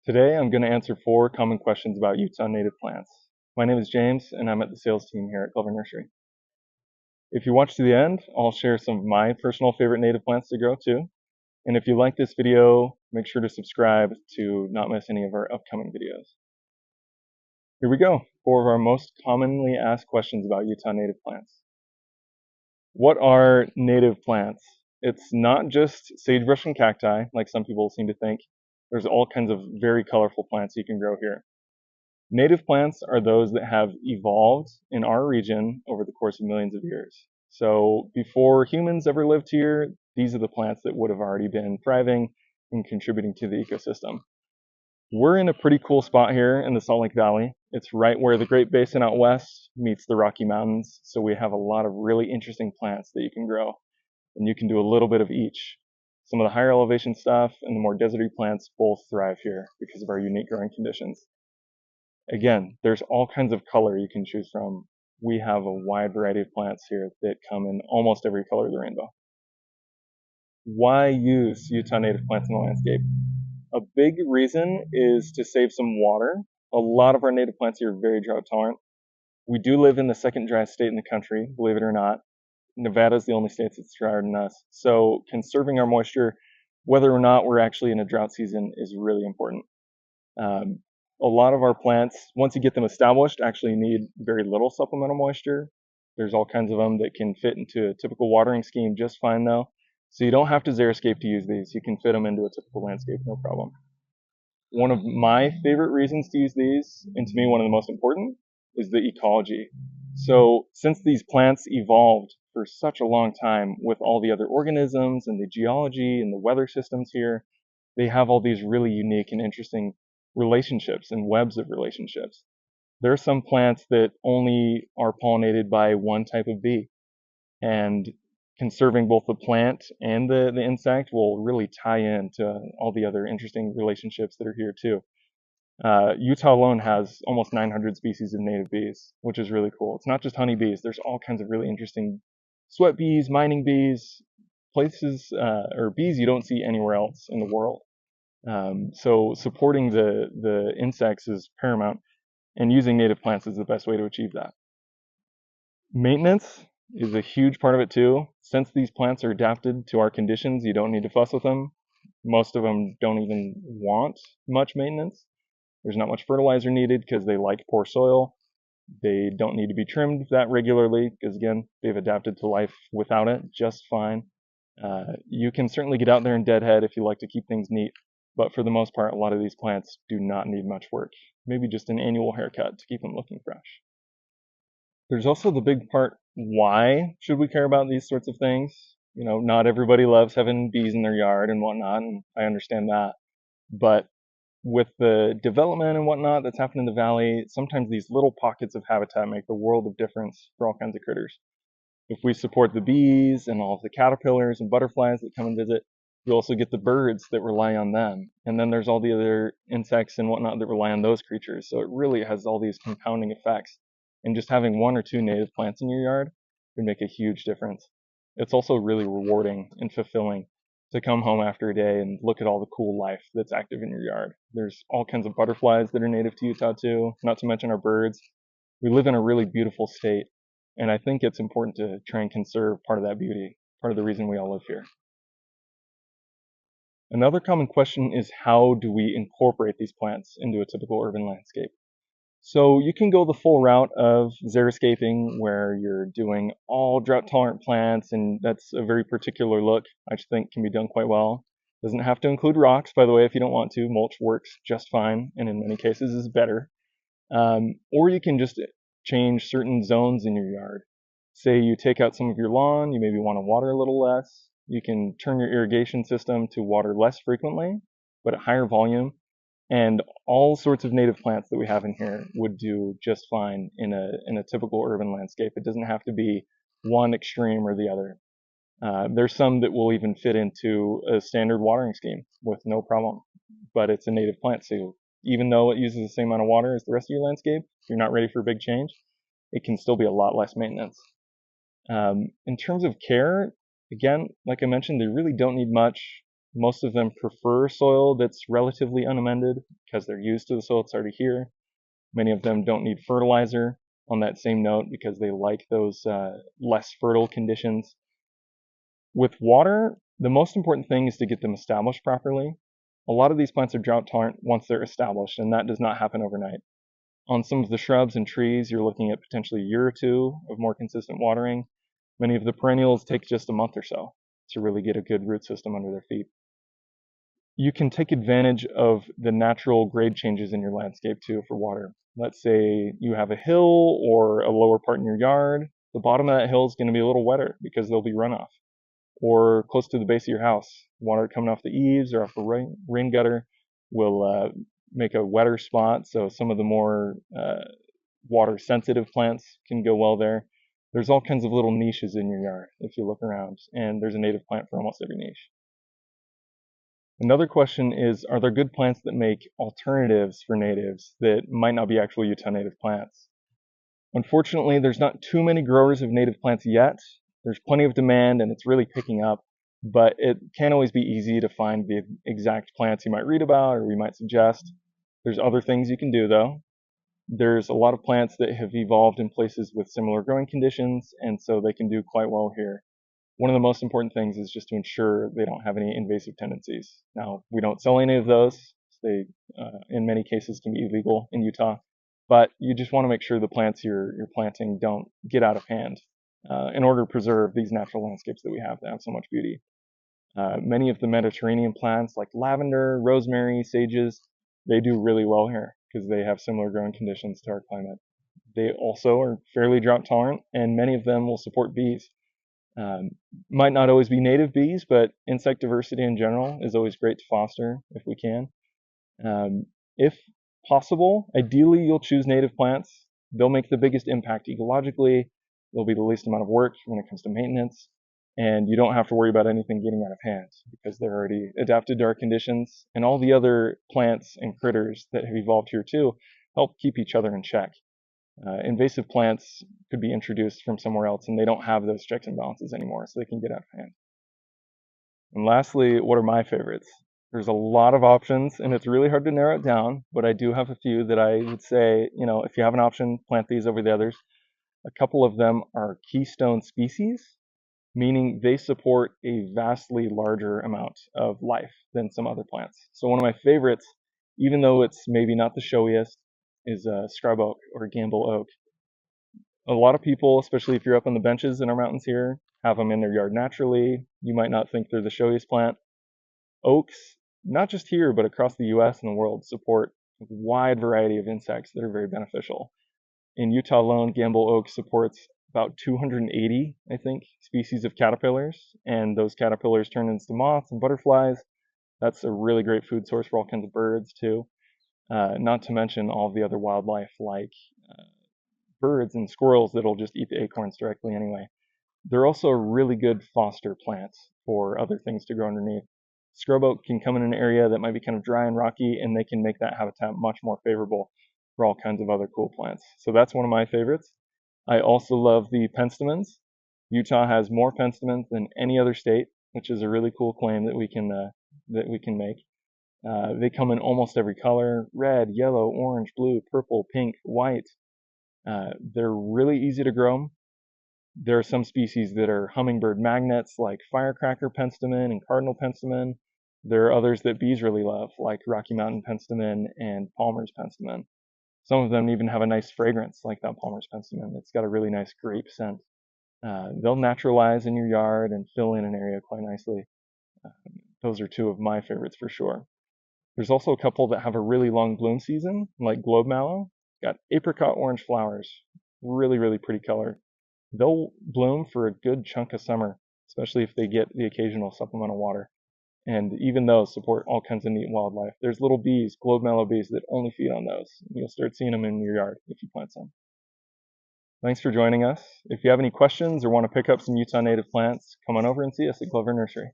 Today I'm going to answer 4 common questions about Utah native plants. My name is James and I'm at the sales team here at Clover Nursery. If you watch to the end, I'll share some of my personal favorite native plants to grow too. And if you like this video, make sure to subscribe to not miss any of our upcoming videos. Here we go, 4 of our most commonly asked questions about Utah native plants. What are native plants? It's not just sagebrush and cacti, like some people seem to think. There's all kinds of very colorful plants you can grow here. Native plants are those that have evolved in our region over the course of millions of years. So before humans ever lived here, these are the plants that would have already been thriving and contributing to the ecosystem. We're in a pretty cool spot here in the Salt Lake Valley. It's right where the Great Basin out west meets the Rocky Mountains, so we have a lot of really interesting plants that you can grow, and you can do a little bit of each. Some of the higher elevation stuff and the more deserty plants both thrive here because of our unique growing conditions. Again, there's all kinds of color you can choose from. We have a wide variety of plants here that come in almost every color of the rainbow. Why use Utah native plants in the landscape? A big reason is to save some water. A lot of our native plants here are very drought tolerant. We do live in the second driest state in the country, believe it or not. Nevada is the only state that's drier than us. So conserving our moisture, whether or not we're actually in a drought season, is really important. A lot of our plants, once you get them established, actually need very little supplemental moisture. There's all kinds of them that can fit into a typical watering scheme just fine though. So you don't have to Xeriscape to use these. You can fit them into a typical landscape, no problem. One of my favorite reasons to use these, and to me one of the most important, is the ecology. So since these plants evolved for such a long time with all the other organisms and the geology and the weather systems here, they have all these really unique and interesting relationships and webs of relationships. There are some plants that only are pollinated by one type of bee, and conserving both the plant and the insect will really tie into all the other interesting relationships that are here too. Utah alone has almost 900 species of native bees, which is really cool. It's not just honeybees. There's all kinds of really interesting sweat bees, mining bees, places or bees you don't see anywhere else in the world. So supporting the insects is paramount, and using native plants is the best way to achieve that. Maintenance is a huge part of it too. Since these plants are adapted to our conditions, you don't need to fuss with them. Most of them don't even want much maintenance. There's not much fertilizer needed because they like poor soil. They don't need to be trimmed that regularly because, again, they've adapted to life without it just fine. You can certainly get out there and deadhead if you like to keep things neat, but for the most part, a lot of these plants do not need much work. Maybe just an annual haircut to keep them looking fresh. There's also the big part, why should we care about these sorts of things? You know, not everybody loves having bees in their yard and whatnot, and I understand that. But with the development and whatnot that's happened in the valley, sometimes these little pockets of habitat make the world of difference for all kinds of critters. If we support the bees and all of the caterpillars and butterflies that come and visit, you also get the birds that rely on them. And then there's all the other insects and whatnot that rely on those creatures. So it really has all these compounding effects. And just having 1 or 2 native plants in your yard can make a huge difference. It's also really rewarding and fulfilling to come home after a day and look at all the cool life that's active in your yard. There's all kinds of butterflies that are native to Utah too, not to mention our birds. We live in a really beautiful state, and I think it's important to try and conserve part of that beauty, part of the reason we all live here. Another common question is, how do we incorporate these plants into a typical urban landscape? So you can go the full route of xeriscaping, where you're doing all drought-tolerant plants, and that's a very particular look I think can be done quite well. Doesn't have to include rocks, by the way, if you don't want to. Mulch works just fine, and in many cases is better. Or you can just change certain zones in your yard. Say you take out some of your lawn, you maybe want to water a little less. You can turn your irrigation system to water less frequently, but at higher volume. And all sorts of native plants that we have in here would do just fine in a typical urban landscape. It doesn't have to be one extreme or the other. There's some that will even fit into a standard watering scheme with no problem, but it's a native plant, so even though it uses the same amount of water as the rest of your landscape, if you're not ready for a big change, it can still be a lot less maintenance. In terms of care, again, like I mentioned, they really don't need much. Most of them prefer soil that's relatively unamended because they're used to the soil that's already here. Many of them don't need fertilizer on that same note because they like those less fertile conditions. With water, the most important thing is to get them established properly. A lot of these plants are drought tolerant once they're established, and that does not happen overnight. On some of the shrubs and trees, you're looking at potentially a year or two of more consistent watering. Many of the perennials take just a month or so to really get a good root system under their feet. You can take advantage of the natural grade changes in your landscape too for water. Let's say you have a hill or a lower part in your yard. The bottom of that hill is going to be a little wetter because there'll be runoff. Or close to the base of your house, water coming off the eaves or off the rain gutter will make a wetter spot. So some of the more water sensitive plants can go well there. There's all kinds of little niches in your yard if you look around, and there's a native plant for almost every niche. Another question is, are there good plants that make alternatives for natives that might not be actual Utah native plants? Unfortunately, there's not too many growers of native plants yet. There's plenty of demand and it's really picking up, but it can't always be easy to find the exact plants you might read about or we might suggest. There's other things you can do though. There's a lot of plants that have evolved in places with similar growing conditions, and so they can do quite well here. One of the most important things is just to ensure they don't have any invasive tendencies. Now, we don't sell any of those. They, in many cases, can be illegal in Utah, but you just want to make sure the plants you're planting don't get out of hand in order to preserve these natural landscapes that we have that have so much beauty. Many of the Mediterranean plants like lavender, rosemary, sages, they do really well here because they have similar growing conditions to our climate. They also are fairly drought tolerant, and many of them will support bees. Might not always be native bees, but insect diversity in general is always great to foster if we can. If possible, ideally you'll choose native plants. They'll make the biggest impact ecologically. They'll be the least amount of work when it comes to maintenance. And you don't have to worry about anything getting out of hand because they're already adapted to our conditions. And all the other plants and critters that have evolved here too help keep each other in check. Invasive plants could be introduced from somewhere else and they don't have those checks and balances anymore, so they can get out of hand. And lastly, what are my favorites? There's a lot of options and it's really hard to narrow it down, but I do have a few that I would say, if you have an option, plant these over the others. A couple of them are keystone species, meaning they support a vastly larger amount of life than some other plants. So one of my favorites, even though it's maybe not the showiest, is scrub oak or gamble oak. A lot of people, especially if you're up on the benches in our mountains here, have them in their yard naturally. You might not think they're the showiest plant. Oaks, not just here, but across the US and the world, support a wide variety of insects that are very beneficial. In Utah alone, gamble oak supports about 280, I think, species of caterpillars, and those caterpillars turn into moths and butterflies. That's a really great food source for all kinds of birds too. Not to mention all the other wildlife like birds and squirrels that'll just eat the acorns directly anyway. They're also a really good foster plant for other things to grow underneath. Scrub oak can come in an area that might be kind of dry and rocky, and they can make that habitat much more favorable for all kinds of other cool plants. So that's one of my favorites. I also love the penstemons. Utah has more penstemons than any other state, which is a really cool claim that we can make. They come in almost every color: red, yellow, orange, blue, purple, pink, white. They're really easy to grow. There are some species that are hummingbird magnets like firecracker penstemon and cardinal penstemon. There are others that bees really love like Rocky Mountain penstemon and Palmer's penstemon. Some of them even have a nice fragrance like that Palmer's penstemon. It's got a really nice grape scent. They'll naturalize in your yard and fill in an area quite nicely. Those are two of my favorites for sure. There's also a couple that have a really long bloom season, like globe mallow. Got apricot orange flowers. Really, really pretty color. They'll bloom for a good chunk of summer, especially if they get the occasional supplemental water. And even those support all kinds of neat wildlife. There's little bees, globe mallow bees, that only feed on those. You'll start seeing them in your yard if you plant some. Thanks for joining us. If you have any questions or want to pick up some Utah native plants, come on over and see us at Glover Nursery.